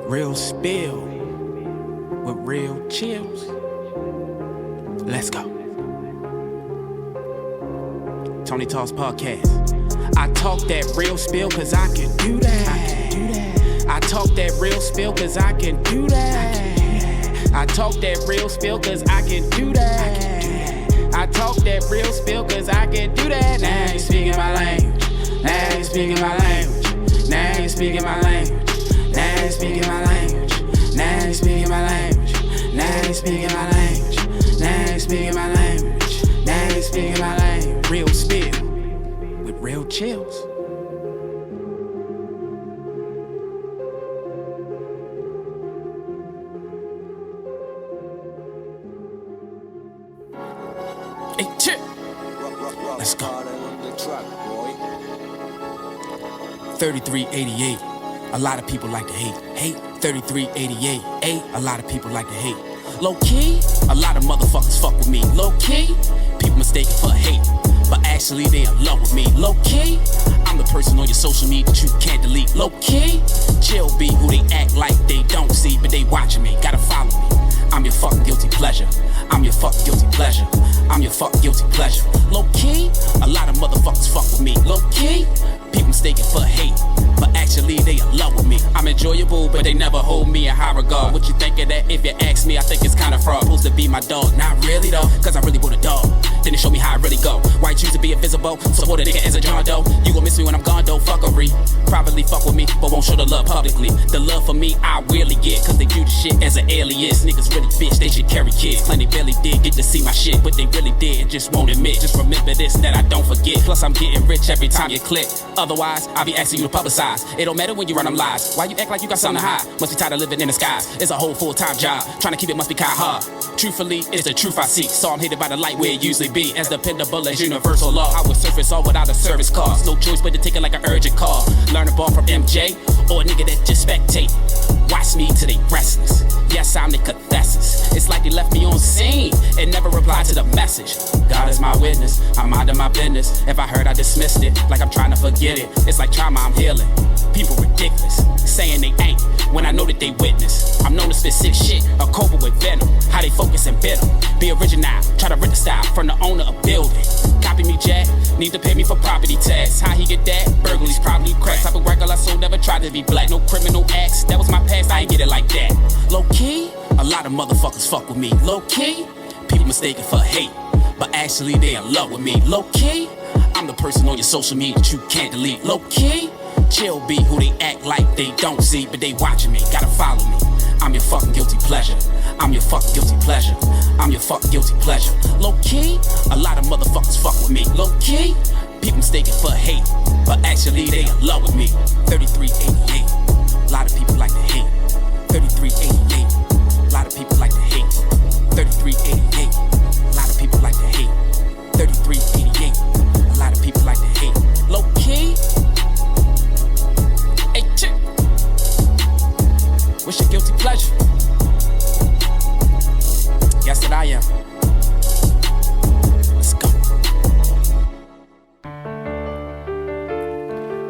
Real spill with real chills. Let's go. Tony Talks Podcast. I talk that real spill cause I can do that. I talk that real spill cause I can do that. I talk that real spill cause I can do that. I talk that real spill cause I can do that. Now you speaking my language. Now you speaking my language. Now you speaking my language. Now you speaking my language. Now you speaking my language. Now you speaking my language. Now you speaking my language. Now you speaking my language. Real spill with real chills. Hey, chip. Let's go. 3388. A lot of people like to hate. 3388. A lot of people like to hate. Low key, a lot of motherfuckers fuck with me. Low key, people mistaken for hate, but actually they in love with me. Low key, I'm the person on your social media that you can't delete. Low key, chill be who they act like they don't see, but they watching me. Gotta follow me. I'm your fucking guilty pleasure. I'm your fucking guilty pleasure. I'm your fucking guilty pleasure. Low key, a lot of motherfuckers fuck with me. Low key, people mistaken for hate, but actually they in love with me. I'm enjoyable, but they never hold me in high regard. What you think of that? If you ask me, I think it's kinda fraud. Supposed to be my dog, not really though, cause I really want a dog. Then they show me how I really go. Why you choose to be invisible? Support a nigga as a John Doe. You gon' miss me when I'm gone though, fuckery. Probably fuck with me, but won't show the love publicly. The love for me, I really get, cause they view the shit as an alias. Niggas really bitch, they should carry kids. Plenty barely did get to see my shit, but they really did and just won't admit. Just remember this, that I don't forget. Plus I'm getting rich every time you click. Otherwise, I'll be asking you to publicize. It don't matter when you run them lies. Why you act like you got something to hide? Must be tired of living in the skies. It's a whole full-time job. Trying to keep it must be kinda hard. Truthfully, it's the truth I seek. So I'm hated by the light where it usually be. As dependable as universal law. I would surface all without a service cost. No choice but to take it like an urgent call. Learn a ball from MJ or a nigga that just spectate. Watch me till they restless. Yes, I'm the cathesis. It's like they left me on scene and never replied to the message. God is my witness. I'm minding my business. If I heard, I dismissed it. Like I'm trying to forget it. It's like trauma, I'm healing. People ridiculous, saying they ain't when I know that they witness. I'm known to spit sick shit, a cobra with venom. How they focus and bitter. Be original, try to rent the style from the owner of building. Copy me, Jack, need to pay me for property tax. How he get that? Burglaries, probably crack. Type of regular soul, never tried to be black. No criminal acts, that was my past, I ain't get it like that. Low key, a lot of motherfuckers fuck with me. Low key, people mistaken for hate, but actually they in love with me. Low key, I'm the person on your social media that you can't delete. Low key, chill be who they act like they don't see, but they watching me, gotta follow me. I'm your fucking guilty pleasure. I'm your fucking guilty pleasure. I'm your fucking guilty pleasure. Low key, a lot of motherfuckers fuck with me. Low key, people mistaken for hate, but actually they in love with me. 3388, a lot of people like to hate. 3388, a lot of people like to hate. 3388, a lot of people like to hate. 3388, a lot of people like to hate. Low key, hey chick, what's your guilty pleasure? Guess that I am. Let's go.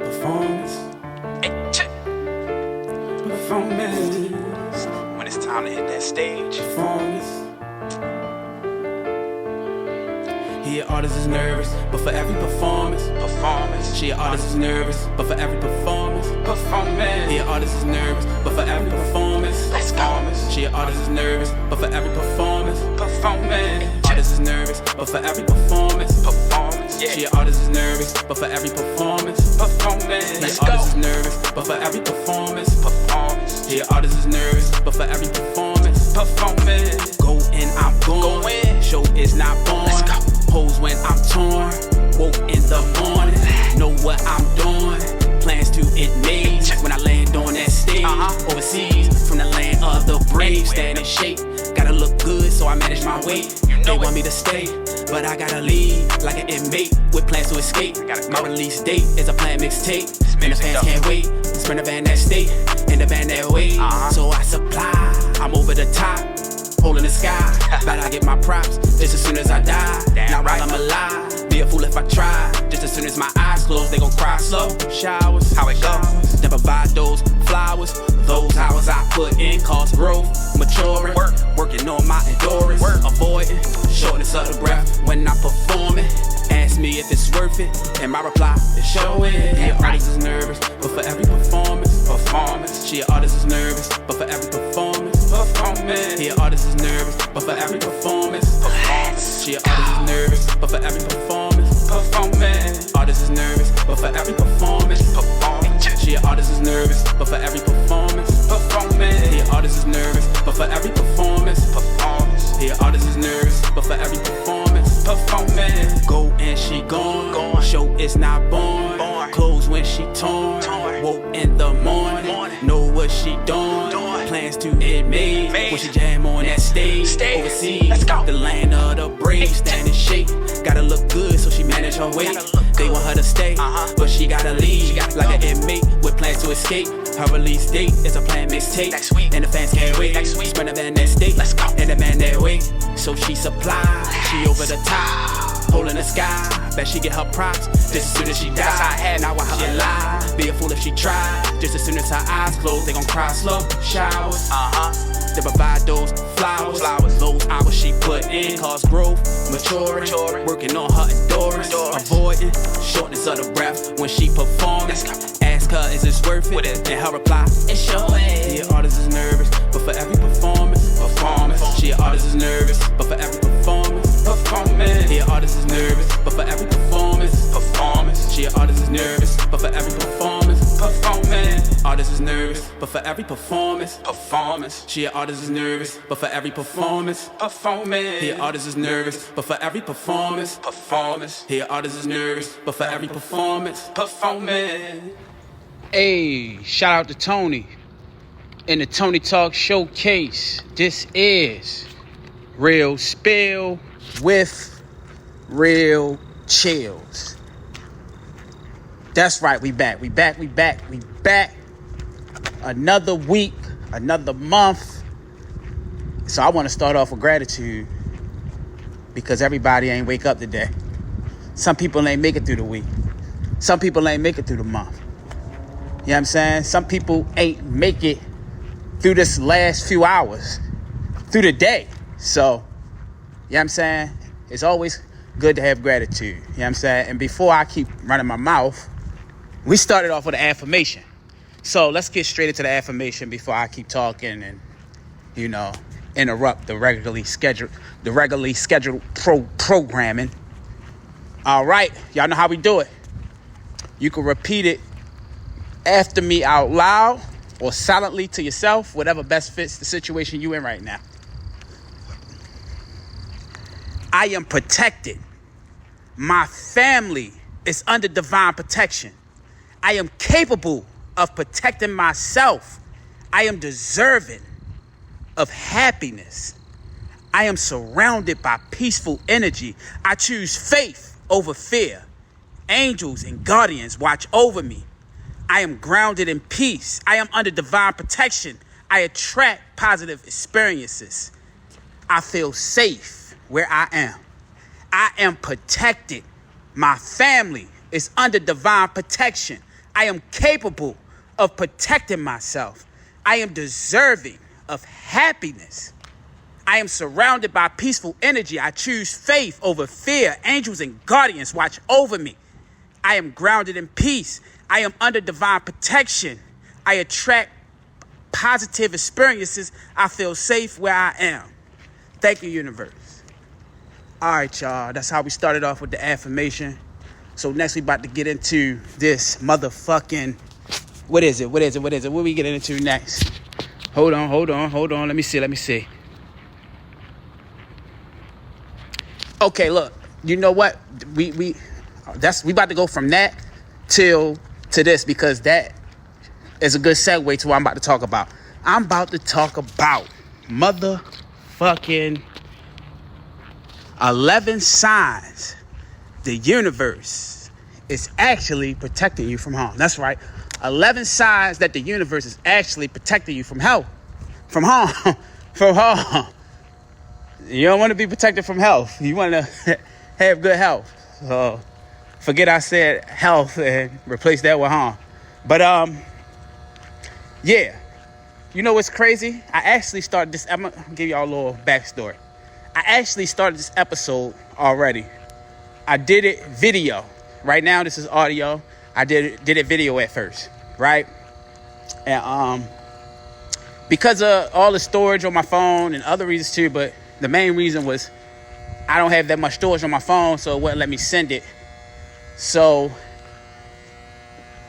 Performance. Hey chick. Performance. When it's time to hit that stage. Performance. He an artist is nervous, but for every performance. She an artist is nervous, but for every performance. He an artist is nervous, but for every performance. Let's go. She an artist is nervous, but for every performance. Artist is nervous, but for every performance. She an artist is nervous, but for every performance. He an artist is nervous, but for every performance. He an artist is nervous, but for every performance. Go and I'm going. Show is not born. Let's go. Hoes when I'm torn. Woke in the morning. Know what I'm doing. Plans to it made when I land on that stage. Overseas from the land of the brave. Stand in shape. Gotta look good, so I manage my weight. They want me to stay, but I gotta leave like an inmate with plans to escape. My release date is a planned mixtape. And the fans can't wait. Sprint a van that state and the van that way. So I supply. I'm over the top. Hole in the sky, but I get my props just as soon as I die. Not right, I'm alive. Be a fool if I try. Just as soon as my eyes close, they gon' cry slow. Showers, how it goes. Never buy those flowers. Those hours I put in cause growth, maturing, working on my endurance, avoiding shortness of the breath when I'm performing. Ask me if it's worth it, and my reply is show it. Yeah, artist is nervous, but for every performance. She an artist is nervous, but for every performance. Yeah, artist is nervous, but for every performance. She an artist is nervous, but for every performance. Artist is nervous, but for every performance. She an artist is nervous, but for every performance. Yeah, artist is nervous, but for every performance. Yeah, artist is nervous, but for every performance. Go and she gone. Show is not born. Clothes when she torn. Woke in the morning. Know what she doing. Plans to get made. When she jam on that stage. Overseas, the land of the brave. Stand in shape. Gotta look good so she manage her weight. They want her to stay, but she gotta leave. Like an inmate with plans to escape. Her release date is a planned mixtape. And the fans can't wait. Spend a man that state. And the man that wait. So she supply. She over the top. Hole in the sky. Bet she get her props. Just as soon as she die. Now I her alive. Be a fool if she try. Just as soon as her eyes close, they gon' cry slow. Showers. They provide those flowers. Those hours she put in cause growth, maturing, working on her endurance, avoiding shortness of the breath when she performs. Ask her, is this worth it? And her reply, it's sure is. Yeah, artist is nervous, but for every performance. She an artist is nervous, but for every performance. Yeah, artist is nervous, but for every performance. She an artist is nervous, but for every performance. Artist is nervous, but for every performance. She an artist is nervous, but for every performance. Yeah, artist is nervous, but for every performance. Yeah, artist is nervous, but for every performance. Hey, shout out to Tony in the Tony Talk Showcase. This is Real Spill with Real Chillz. That's right, we back. Another week, another month. So I want to start off with gratitude because everybody ain't wake up today. Some people ain't make it through the week. Some people ain't make it through the month. You know what I'm saying? Some people ain't make it through this last few hours, through the day. So, you know what I'm saying? It's always good to have gratitude. You know what I'm saying? And before I keep running my mouth, we started off with an affirmation. So let's get straight into the affirmation before I keep talking and, interrupt the regularly scheduled programming. All right, y'all know how we do it. You can repeat it after me out loud or silently to yourself, whatever best fits the situation you in right now. I am protected. My family is under divine protection. I am capable of protecting myself. I am deserving of happiness. I am surrounded by peaceful energy. I choose faith over fear. Angels and guardians watch over me. I am grounded in peace. I am under divine protection. I attract positive experiences. I feel safe where I am. I am protected. My family is under divine protection. I am capable of protecting myself. I am deserving of happiness. I am surrounded by peaceful energy. I choose faith over fear. Angels and guardians watch over me. I am grounded in peace. I am under divine protection. I attract positive experiences. I feel safe where I am. Thank you, universe. All right, y'all. That's how we started off with the affirmation. So next we about to get into this motherfucking... What is it? What we getting into next? Hold on. Let me see. Okay, look. You know what? We about to go from that to this because that is a good segue to what I'm about to talk about. I'm about to talk about motherfucking 11 signs the universe is actually protecting you from harm. That's right. 11 signs that the universe is actually protecting you from health. From harm. From harm. You don't want to be protected from health. You want to have good health. So forget I said health and replace that with harm. But, yeah. You know what's crazy? I actually started this. I'm gonna give y'all a little backstory. I actually started this episode already. I did it video. Right now, this is audio. I did it video at first, right? And because of all the storage on my phone and other reasons too, but the main reason was I don't have that much storage on my phone, so it wouldn't let me send it. So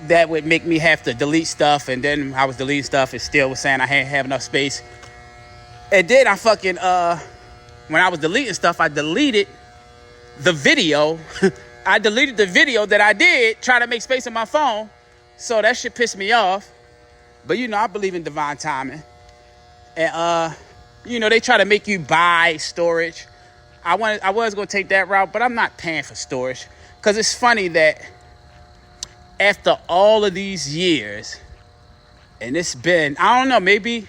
that would make me have to delete stuff, and then I was deleting stuff. It still was saying I hadn't have enough space. And then I fucking when I was deleting stuff, I deleted the video. I deleted the video that I did trying to make space on my phone. So that shit pissed me off. But you know, I believe in divine timing. And you know, they try to make you buy storage. I was gonna take that route, but I'm not paying for storage. Cause it's funny that after all of these years, and it's been, I don't know, maybe,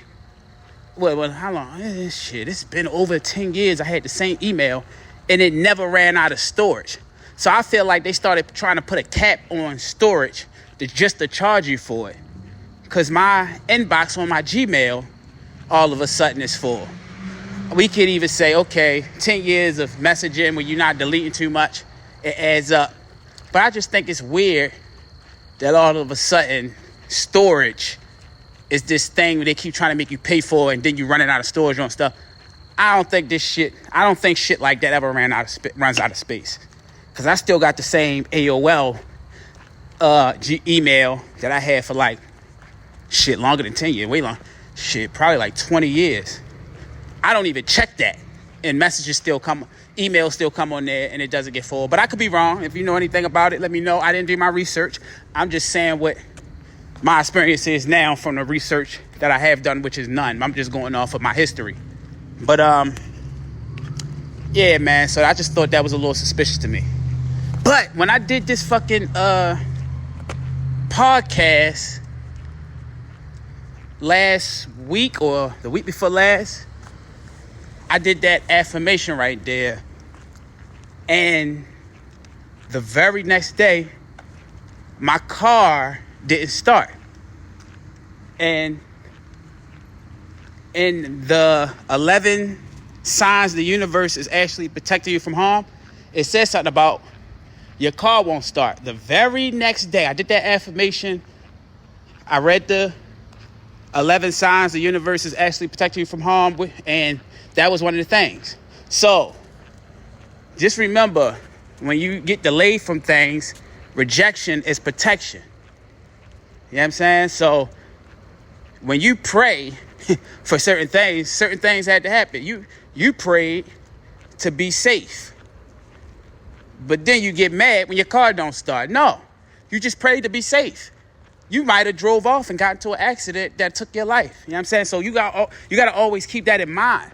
well, how long? Shit, it's been over 10 years I had the same email, and it never ran out of storage. So I feel like they started trying to put a cap on storage just to charge you for it. Because my inbox on my Gmail, all of a sudden is full. We could even say, okay, 10 years of messaging when you're not deleting too much, it adds up. But I just think it's weird that all of a sudden storage is this thing where they keep trying to make you pay for, and then you running out of storage on stuff. I don't think shit like that ever runs out of space. Because I still got the same AOL email that I had for like, shit, longer than 10 years, way long. Shit, probably like 20 years. I don't even check that. And messages still come, emails still come on there, and it doesn't get full. But I could be wrong. If you know anything about it, let me know. I didn't do my research. I'm just saying what my experience is now from the research that I have done, which is none. I'm just going off of my history. But yeah, man. So I just thought that was a little suspicious to me. But when I did this fucking podcast last week or the week before last, I did that affirmation right there. And the very next day, my car didn't start. And in the 11 signs the universe is actually protecting you from harm, it says something about your car won't start. The very next day, I did that affirmation. I read the 11 signs the universe is actually protecting you from harm, and that was one of the things. So just remember, when you get delayed from things, rejection is protection. You know what I'm saying? So when you pray for certain things had to happen. You prayed to be safe. But then you get mad when your car don't start. No, you just prayed to be safe. You might have drove off and got into an accident that took your life. You know what I'm saying? So you got to always keep that in mind.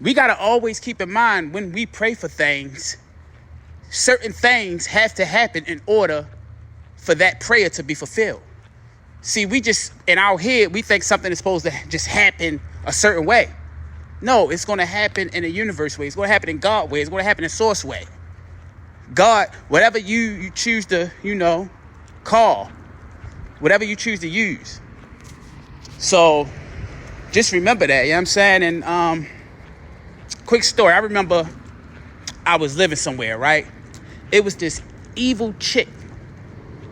We got to always keep in mind when we pray for things, certain things have to happen in order for that prayer to be fulfilled. See, we just, in our head, we think something is supposed to just happen a certain way. No, it's going to happen in a universe way. It's going to happen in God way. It's going to happen in source way. God, whatever you choose to, call, whatever you choose to use. So just remember that, you know what I'm saying? And quick story, I remember I was living somewhere, right? It was this evil chick.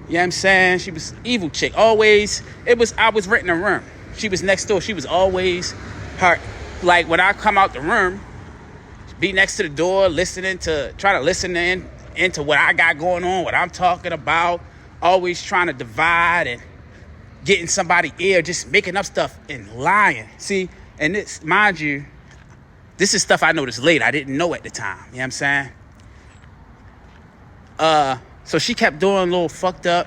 You know what I'm saying? She was evil chick. Always, I was renting a room. She was next door. She was always her, like when I come out the room, be next to the door, try to listen into what I got going on, what I'm talking about, always trying to divide and get in somebody's ear, just making up stuff and lying. See, and this, mind you, this is stuff I noticed later. I didn't know at the time. You know what I'm saying? So she kept doing little fucked up,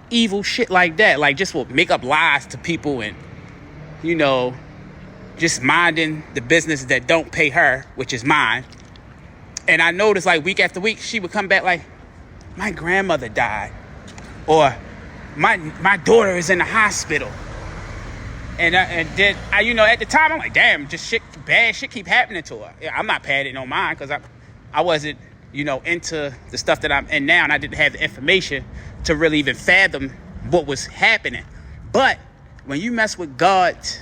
evil shit like that. Like just will make up lies to people and, just minding the business that don't pay her, which is mine. And I noticed like week after week, she would come back like, my grandmother died. Or my daughter is in the hospital. And then, at the time, I'm like, damn, just bad shit keep happening to her. I'm not padding on mine because I wasn't, into the stuff that I'm in now. And I didn't have the information to really even fathom what was happening. But when you mess with God's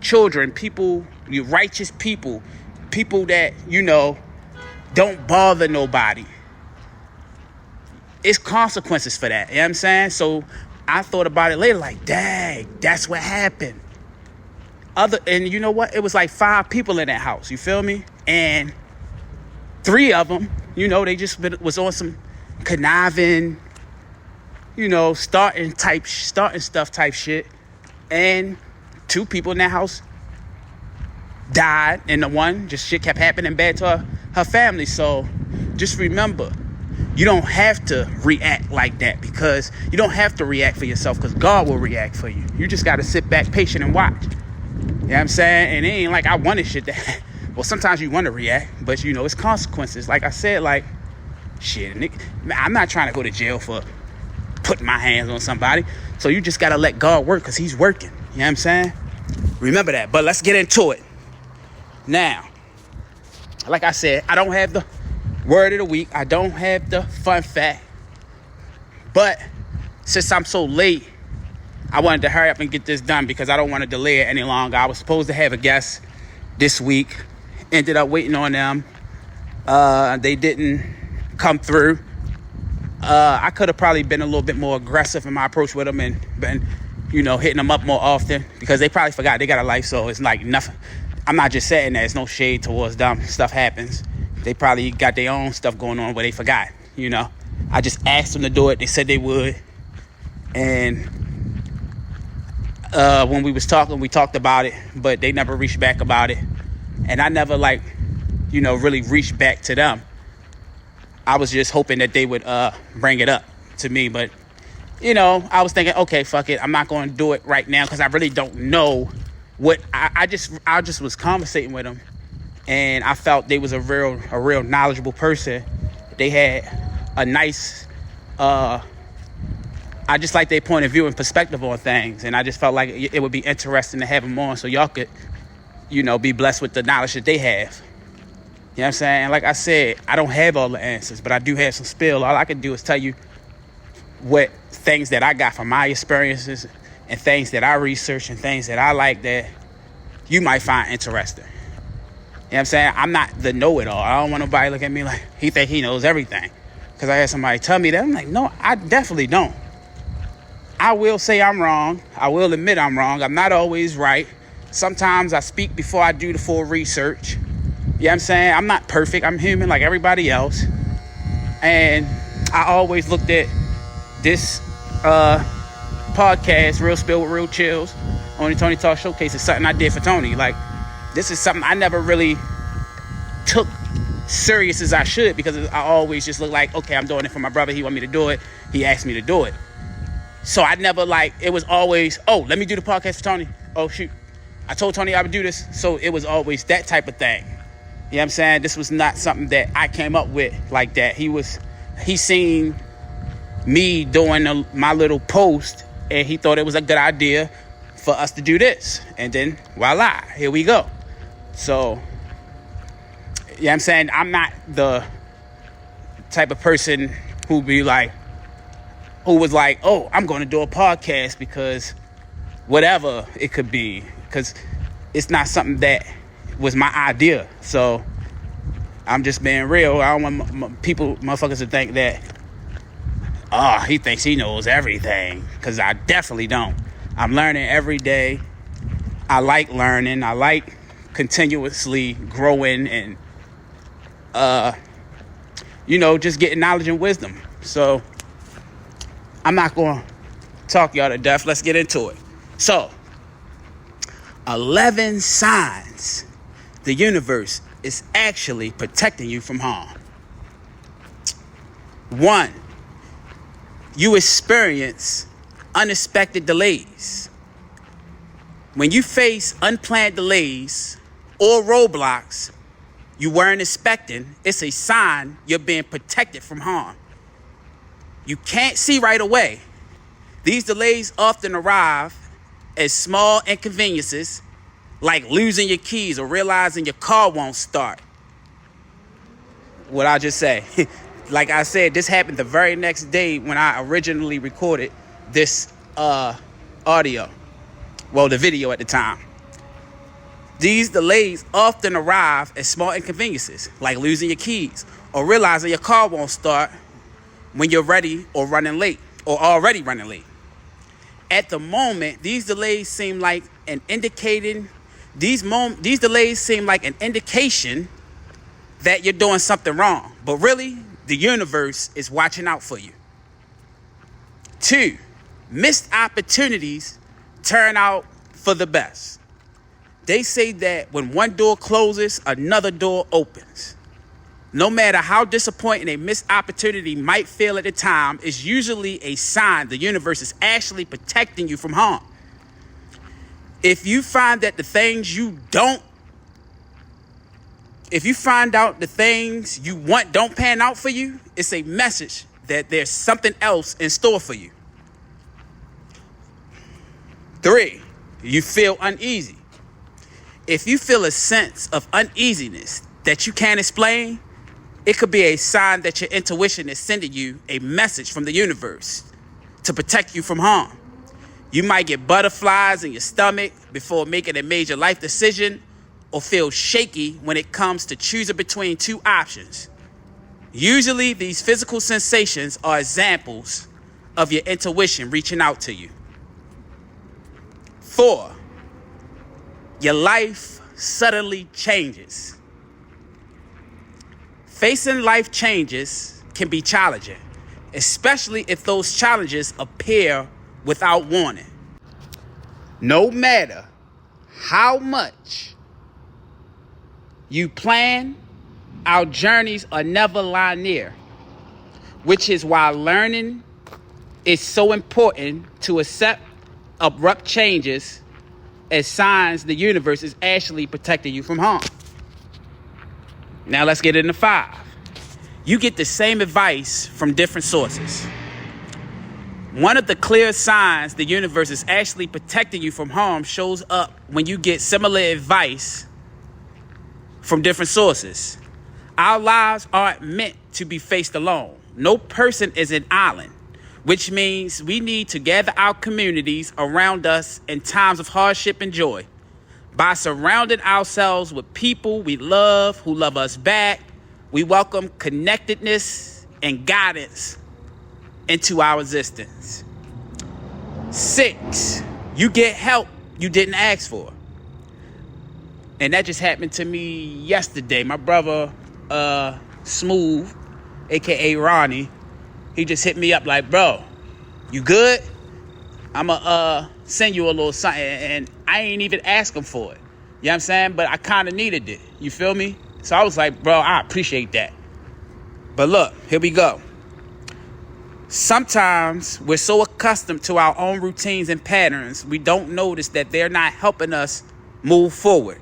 children, people, you righteous people that, don't bother nobody. It's consequences for that. You know what I'm saying? So I thought about it later, like, dang, that's what happened. And you know what? It was like 5 people in that house. You feel me? And 3 of them, they just was on some conniving, starting stuff type shit. And 2 people in that house died, and the one just shit kept happening bad to her family. So just remember, you don't have to react like that, because you don't have to react for yourself, because God will react for you. You just got to sit back patient and watch. You know what I'm saying? And it ain't like I wanted shit that well, sometimes you want to react, but it's consequences. Like I said, like, shit, I'm not trying to go to jail for putting my hands on somebody. So you just got to let God work, because he's working. You know what I'm saying? Remember that. But let's get into it. Now, like I said, I don't have the word of the week. I don't have the fun fact. But since I'm so late, I wanted to hurry up and get this done, because I don't want to delay it any longer. I was supposed to have a guest this week. Ended up waiting on them. They didn't come through. I could have probably been a little bit more aggressive in my approach with them and been, hitting them up more often, because they probably forgot they got a life. So it's like nothing. I'm not just saying that. It's no shade towards them. Stuff happens. They probably got their own stuff going on where they forgot. I just asked them to do it. They said they would. And when we was talking, we talked about it, but they never reached back about it. And I never really reached back to them. I was just hoping that they would bring it up to me. But, I was thinking, okay, fuck it. I'm not going to do it right now, because I really don't know what I just was conversating with them. And I felt they was a real knowledgeable person. They had a nice, I just like their point of view and perspective on things. And I just felt like it would be interesting to have them on, so y'all could, be blessed with the knowledge that they have. You know what I'm saying? Like I said, I don't have all the answers, but I do have some spill. All I can do is tell you what things that I got from my experiences, and things that I research, and things that I like that you might find interesting. You know what I'm saying? I'm not the know-it-all. I don't want nobody to look at me like he think he knows everything, because I had somebody tell me that. I'm like, no, I definitely don't. I will say I'm wrong. I will admit I'm wrong. I'm not always right. Sometimes I speak before I do the full research. You know what I'm saying? I'm not perfect. I'm human like everybody else. And I always looked at this podcast, Real Spill with Real Chillz, on the Tony Talk Showcase, is something I did for Tony. Like, this is something I never really took serious as I should, because I always just look like, okay, I'm doing it for my brother. He want me to do it. He asked me to do it. So I never it was always, oh, let me do the podcast for Tony. Oh, shoot. I told Tony I would do this. So it was always that type of thing. You know what I'm saying? This was not something that I came up with like that. He seen me doing my little post, and he thought it was a good idea for us to do this. And then, voila, here we go. So, you know what I'm saying? I'm not the type of person who was like, oh, I'm going to do a podcast because whatever it could be, because it's not something that was my idea. So I'm just being real. I don't want motherfuckers to think that, oh, he thinks he knows everything, because I definitely don't. I'm learning every day. I like learning. I like continuously growing and, just getting knowledge and wisdom. So I'm not going to talk y'all to death. Let's get into it. So, 11 signs the universe is actually protecting you from harm. 1, you experience unexpected delays. When you face unplanned delays or roadblocks you weren't expecting, it's a sign you're being protected from harm. You can't see right away. These delays often arrive as small inconveniences, like losing your keys or realizing your car won't start. What I just say? Like I said, this happened the very next day when I originally recorded this audio. Well, the video at the time. These delays often arrive as small inconveniences, like losing your keys or realizing your car won't start when you're ready or running late or already running late. At the moment, these delays seem like an indication that you're doing something wrong, but really, the universe is watching out for you. 2, missed opportunities turn out for the best. They say that when one door closes, another door opens. No matter how disappointing a missed opportunity might feel at the time, it's usually a sign the universe is actually protecting you from harm. If you find out the things you want don't pan out for you, it's a message that there's something else in store for you. 3, you feel uneasy. If you feel a sense of uneasiness that you can't explain, it could be a sign that your intuition is sending you a message from the universe to protect you from harm. You might get butterflies in your stomach before making a major life decision, or feel shaky when it comes to choosing between 2 options. Usually, these physical sensations are examples of your intuition reaching out to you. 4, your life suddenly changes. Facing life changes can be challenging, especially if those challenges appear without warning. No matter how much you plan, our journeys are never linear, which is why learning is so important to accept abrupt changes as signs the universe is actually protecting you from harm. Now let's get into 5. You get the same advice from different sources. One of the clear signs the universe is actually protecting you from harm shows up when you get similar advice from different sources. Our lives aren't meant to be faced alone. No person is an island, which means we need to gather our communities around us in times of hardship and joy. By surrounding ourselves with people we love, who love us back, we welcome connectedness and guidance into our existence. 6, you get help you didn't ask for. And that just happened to me yesterday. My brother, Smooth, aka Ronnie, he just hit me up like, bro, you good? I'ma send you a little something, and I ain't even asking for it. You know what I'm saying? But I kind of needed it. You feel me? So I was like, bro, I appreciate that. But look, here we go. Sometimes we're so accustomed to our own routines and patterns, we don't notice that they're not helping us move forward.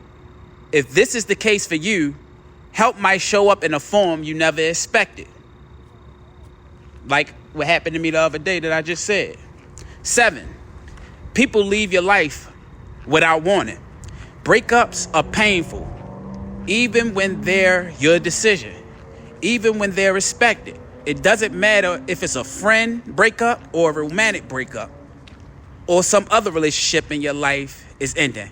If this is the case for you, help might show up in a form you never expected. Like what happened to me the other day that I just said. 7, people leave your life without warning. Breakups are painful, even when they're your decision, even when they're respected. It doesn't matter if it's a friend breakup or a romantic breakup or some other relationship in your life is ending.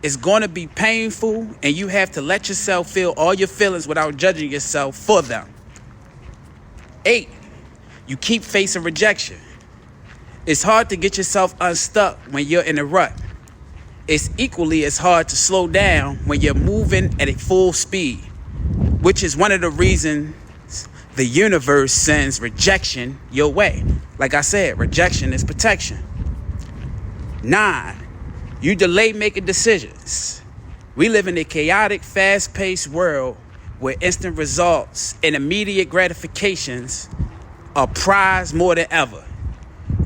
It's going to be painful, and you have to let yourself feel all your feelings without judging yourself for them. 8, you keep facing rejection. It's hard to get yourself unstuck when you're in a rut. It's equally as hard to slow down when you're moving at a full speed, which is one of the reasons the universe sends rejection your way. Like I said, rejection is protection. 9, you delay making decisions. We live in a chaotic, fast-paced world where instant results and immediate gratifications are prized more than ever.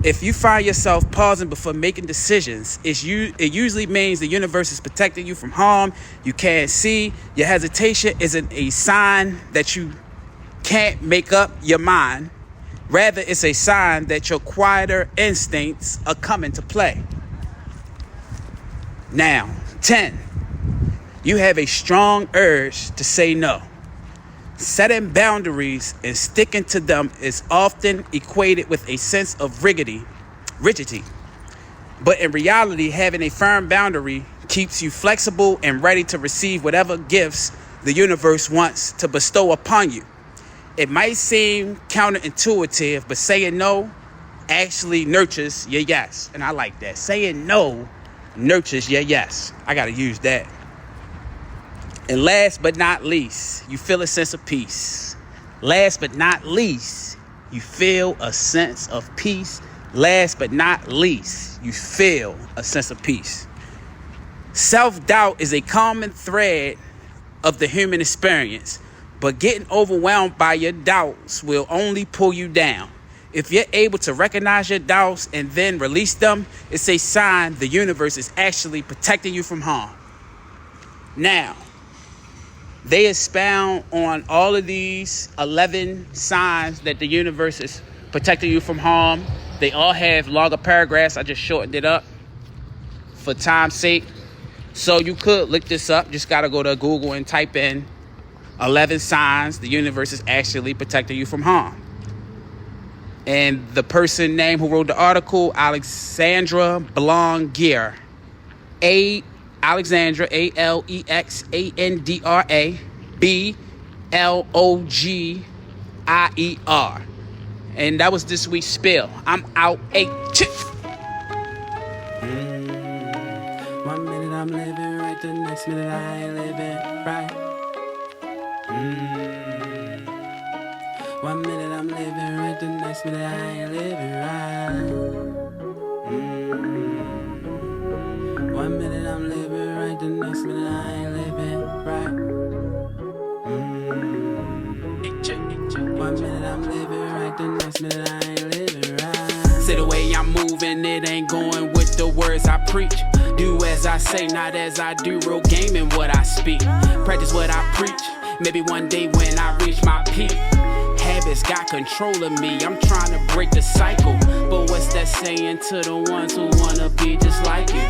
If you find yourself pausing before making decisions, it usually means the universe is protecting you from harm you can't see. Your hesitation isn't a sign that you can't make up your mind. Rather, it's a sign that your quieter instincts are coming to play. Now, 10, you have a strong urge to say no. Setting boundaries and sticking to them is often equated with a sense of rigidity. But in reality, having a firm boundary keeps you flexible and ready to receive whatever gifts the universe wants to bestow upon you. It might seem counterintuitive, but saying no actually nurtures your yes. And I like that. Saying no nurtures your yes. I got to use that. And last but not least, you feel a sense of peace. Last but not least, you feel a sense of peace. Last but not least, you feel a sense of peace. Self-doubt is a common thread of the human experience, but getting overwhelmed by your doubts will only pull you down. If you're able to recognize your doubts and then release them, it's a sign the universe is actually protecting you from harm. Now, they expound on all of these 11 signs that the universe is protecting you from harm. They all have longer paragraphs. I just shortened it up for time's sake. So you could look this up. Just got to go to Google and type in 11 signs the universe is actually protecting you from harm. And the person name who wrote the article, Alexandra Blongier. Alexandra, Alexandra Blogier. And that was this week's spill. I'm out. Chip. 1 minute I'm living right, the next minute I ain't living right. 1 minute I'm living right, the next minute I ain't living right. 1 minute I'm living right, the next minute I ain't living right. 1 minute I'm living right, the next minute I ain't living right. Say the way I'm moving, it ain't going with the words I preach. Do as I say, not as I do. Real game in what I speak. Practice what I preach. Maybe one day when I reach my peak. Habits got control of me. I'm trying to break the cycle. But what's that saying to the ones who wanna be just like you?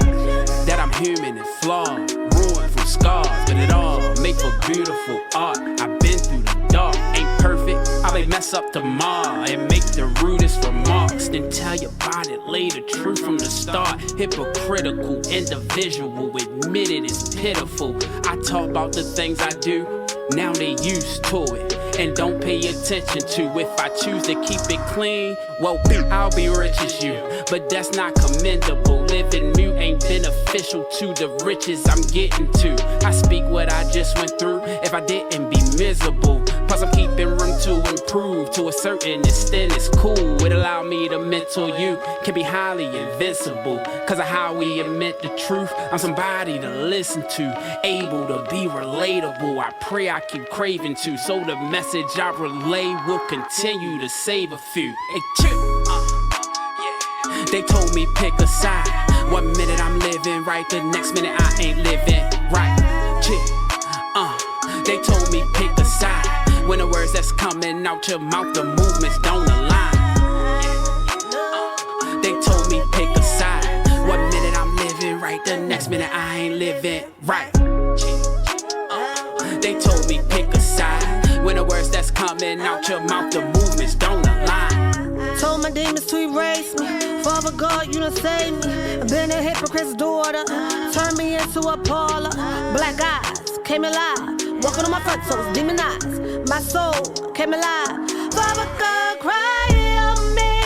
That I'm human and flawed, ruined from scars, but it all make for beautiful art. I've been through the dark, ain't perfect. I may mess up tomorrow and make the rudest remarks. Then tell your body, lay the truth from the start. Hypocritical individual, admit it is pitiful. I talk about the things I do, now they used to it. And don't pay attention to if I choose to keep it clean. Well, I'll be rich as you, but that's not commendable. Living mute ain't beneficial to the riches I'm getting to. I speak what I just went through. If I didn't be miserable, plus I'm keeping room to improve. To a certain extent, it's cool. It allowed me to mental you can be highly invincible. Cause of how we admit the truth. I'm somebody to listen to, able to be relatable. I pray I keep craving to, so the message I relay will continue to save a few. Hey, Chip. They told me pick a side. 1 minute I'm living right, the next minute I ain't living right. Chip. They told me pick a side. When the words that's coming out your mouth, the movements don't align. They told me pick a side. 1 minute I'm living right, the next minute I ain't living right. They told me pick a side. When the words that's coming out your mouth, the movements don't align. Told my demons to erase me. Father God, you done saved me. I've been a hypocrite's daughter. Turned me into a parlor. Black eyes came alive. Walking on my front toes, demonized. My soul came alive. Father God, cry on me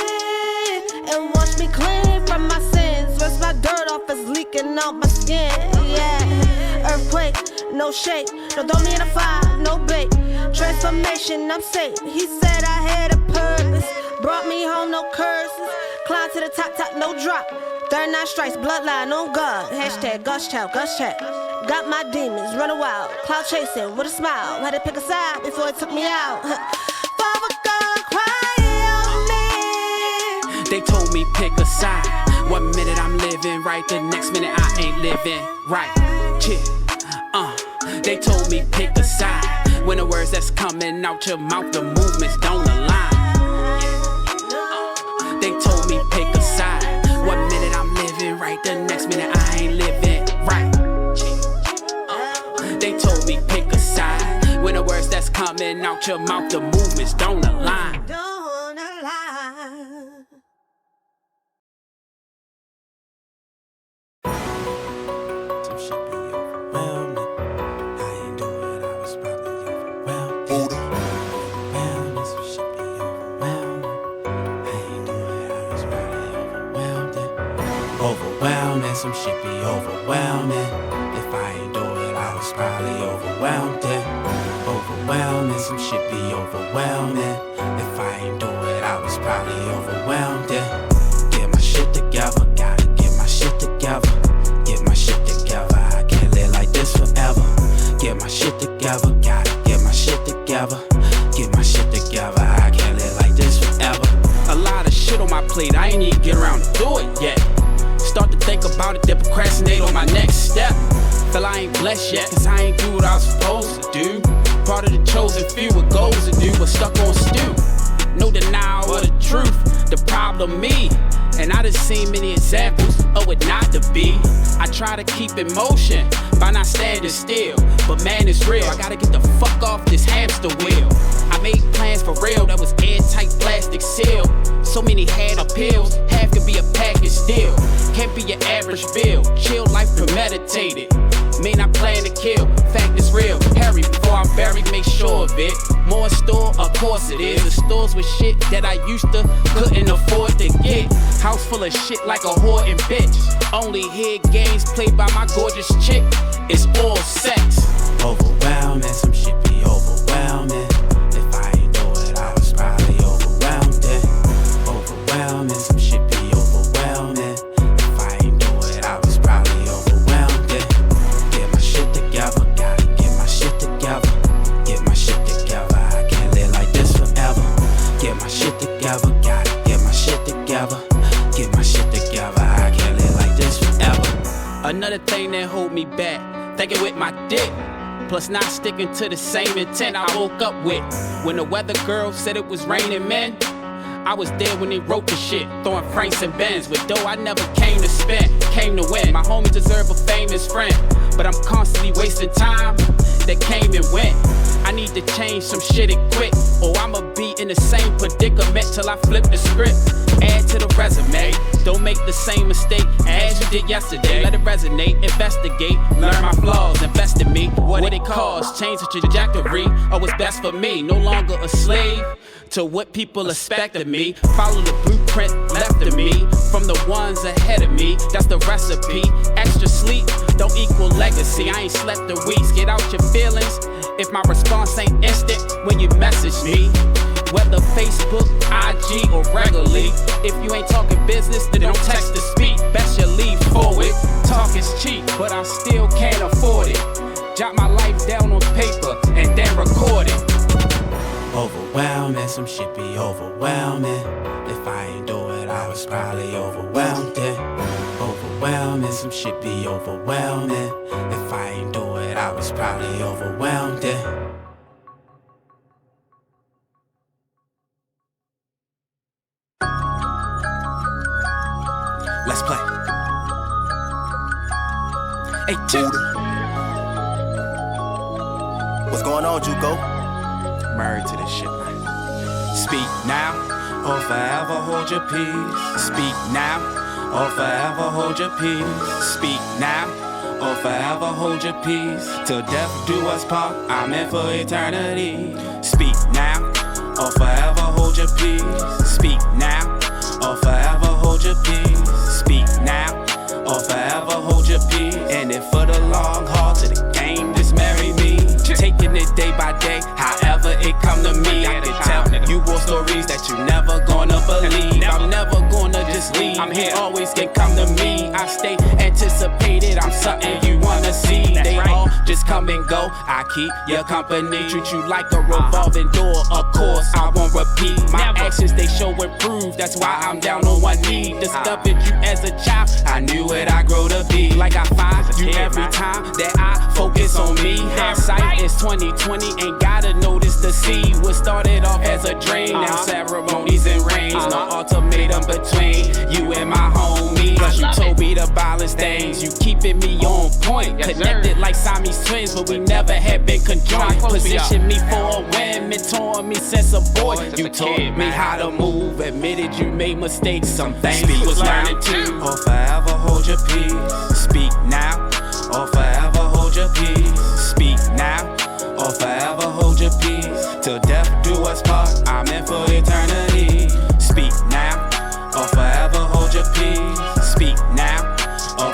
and wash me clean from my sins. Rinse my dirt off, it's leaking out my skin. Yeah, earthquake, no shake. Don't throw me in a fire, no bait. Transformation, I'm safe. He said I had a purpose. Brought me home, no curses. Climb to the top, no drop. 39 strikes, bloodline on God. Hashtag Gush Chow, Gush Chat. Got my demons running wild. Cloud chasing with a smile. Had to pick a side before it took me out. Father God, cry on me. They told me pick a side. 1 minute I'm living right, the next minute I ain't living right. Chip. They told me pick a side. When the words that's coming out your mouth, the movements don't align. They told me pick a side. 1 minute I'm living right, the next minute I ain't living right. They told me pick a side. When the words that's coming out your mouth, the movements don't align. overwhelming, some shit be overwhelming. If I ain't do it, I was probably overwhelmed. Overwhelming, some shit be overwhelming. If I ain't do it, I was probably overwhelmed. Get my shit together, gotta get my shit together. Get my shit together, I can't live like this forever. Get my shit together, gotta get my shit together. Get my shit together, I can't live like this forever. A lot of shit on my plate, I ain't even get around to do it yet. Start to think about it, then procrastinate on my next step. Feel I ain't blessed yet, cause I ain't do what I was supposed to do. Part of the chosen few with goals to do, but stuck on stew. No denial of the truth, the problem me. And I done seen many examples of what not to be. I try to keep in motion by not standing still, but man, it's real, I gotta get the fuck off this hamster wheel. I made plans for real that was airtight plastic seal. So many had appeals, half could be a package deal. Can't be your average bill, chill life premeditated. May not plan to kill, fact is real. Hurry before I'm buried, make sure of it. More store, of course it is. The stores with shit that I used to couldn't afford to get. House full of shit like a hoarding bitch. Only hear games played by my gorgeous chick. It's all sex. Overwhelming, some shit be overwhelming. If I ain't do it, I was probably overwhelmed. Overwhelming, some shit be overwhelming. If I ain't do it, I was probably overwhelmed. Get my shit together, gotta get my shit together. Get my shit together, I can't live like this forever. Get my shit together, gotta get my shit together. Get my shit together, I can't live like this forever. Another thing that hold me back, thinking with my dick. Plus not sticking to the same intent I woke up with. When the weather girl said it was raining men, I was there when they wrote the shit, throwing Franks and Bens with dough I never came to spend, came to win. My homies deserve a famous friend, but I'm constantly wasting time that came and went. I need to change some shit and quit, or I'ma be in the same predicament till I flip the script. Add to the resume, don't make the same mistake as you did yesterday. Let it resonate, investigate, learn my flaws, invest in me. What it costs, change the trajectory of what's best for me. No longer a slave to what people expect of me. Follow the blueprint left of me from the ones ahead of me. That's the recipe. Extra sleep don't equal legacy. I ain't slept in weeks. Get out your feelings if my response ain't instant when you message me. Whether Facebook, IG, or regularly. If you ain't talking business, then don't text to speak. Best you leave forward. Talk is cheap, but I still can't afford it. Jot my life down on paper and then record it. Overwhelming, some shit be overwhelming. If I ain't do it, I was probably overwhelmed. Overwhelming, some shit be overwhelming. If I ain't do it, I was probably overwhelmed. Let's play. Hey, Chillz. What's going on, Juco? Married to this shit, man. Speak now, or forever hold your peace. Speak now, or forever hold your peace. Speak now, or forever hold your peace. Till death do us part, I'm in for eternity. Speak now, or forever hold your peace. Speak now, or forever hold your peace. Speak now, or forever hold your peace. And if for the long haul to the game, just marry me. Taking it day by day, however it come to me. I can tell you war stories that you never gonna believe. I'm never gonna just leave. I'm here, always can come to me. I stay anticipated, I'm something you wanna see. They all just come and go. I keep your company, treat you like a revolving door. Of course, I won't repeat. My actions, they show and prove. That's why I'm down on one knee. Discovered you as a child, I knew what I grow to be. Like I find you every time that I focus on me. Hindsight is 2020, ain't gotta notice the seed. What started off as a dream, now ceremonies and rings. No ultimatum between you and my homie. Plus you told me to balance things, you keeping me on point. Connected like Siamese twins, but we never had been conjoined. Positioned me for a win, mentoring me since a boy. You taught me how to move, admitted you made mistakes. Some things was learning too. Or forever hold your peace. Speak now, or forever hold your peace. Speak now, or forever hold your peace. Till death do us part, I'm in for eternity. Speak now, or forever hold your peace. Speak now, or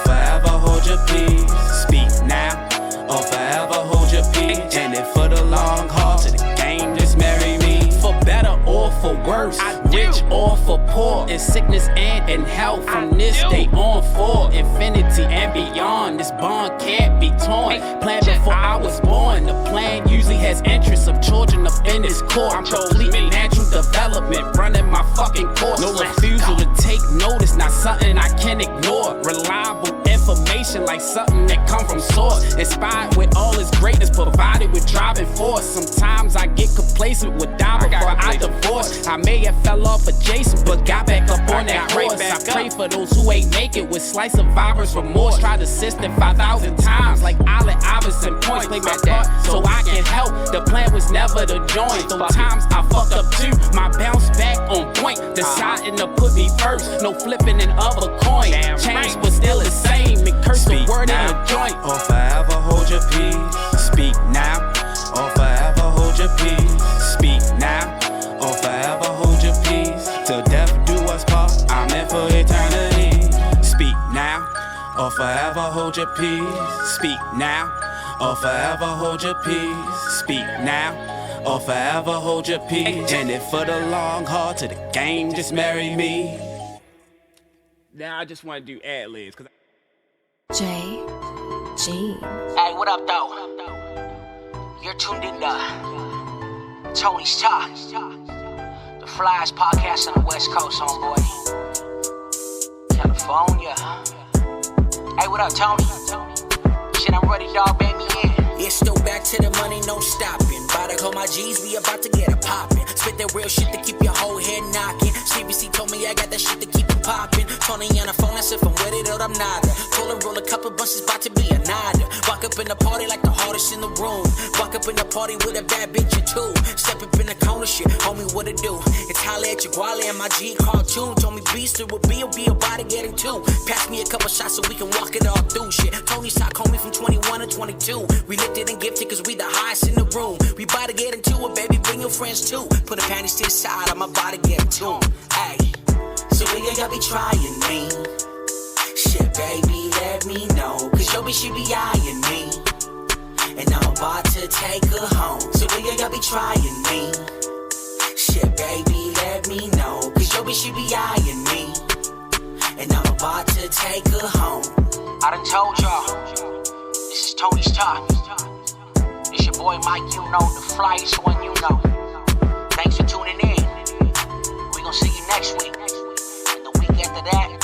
first. Rich or for poor, in sickness and in health. From this day on for infinity and beyond. This bond can't be torn. Planned before I was born. The plan usually has interests of children up in its core. I'm completing natural development, running my fucking course. No refusal to take notice, not something I can ignore. Reliable information like something that come from source. Inspired with all its greatness, provided with driving force. Sometimes I get complacent with down before I divorce. I may have fell off adjacent, but got back up on that horse. I pray for those who ain't make it with slice survivor's remorse. Tried assisting 5,000 times like Allen Iverson points. Play my part so I can help. The plan was never to join. Though times I fucked up too, my bounce back on point. Deciding to put me first, no flipping an other coin. Change but still the same. And curse the word in a joint. Or forever hold your peace. Speak now, Or forever hold your peace. speak now. Or forever hold your peace. Till death do us part. I'm in for eternity. Speak now, Or forever hold your peace. speak now, Or forever hold your peace. speak now. Or forever hold your peace. And if for the long haul to the game, just marry me. Now I just want to do ad-libs. J. G. Hey, what up, though? You're tuned in to Tony's Talk, the flyest podcast on the West Coast, homeboy. California. Hey, what up, Tony? Shit, I'm ready, dog. Bang me in. Yeah, still back to the money, no stopping. About to call my G's, we about to get it poppin'. Spit that real shit to keep your whole head knocking. CBC told me I got that shit to keep it poppin'. Tony on the phone, that's if I'm with it or I'm not. Told her roll a couple bunches, about to be a nada. Walk up in the party like the hardest in the room. Walk up in the party with a bad bitch or two. Step up in the corner, shit, homie, what it do? It's holla at your guale and my G cartoon. Told me beast, it would be about to get in two. Pass me a couple shots so we can walk it all through, shit. Tony's Talk, homie, from 21 to 22. We lifted and gifted cause we the highest in the room. We bout to get into it, baby, bring your friends too. Put the panties to the side, I'm about to get in tune. Ay, so nigga, y'all be trying me. Shit, baby, let me know. Cause yo, bitch, she be eyeing me. And I'm about to take her home. So nigga, y'all be trying me. Shit, baby, let me know. Cause yo, bitch, she be eyeing me. And I'm about to take her home. I done told y'all, this is Tony's Talk. It's your boy Mike, you know, the flyest one you know. Thanks for tuning in. We gonna see you next week. And the week after that.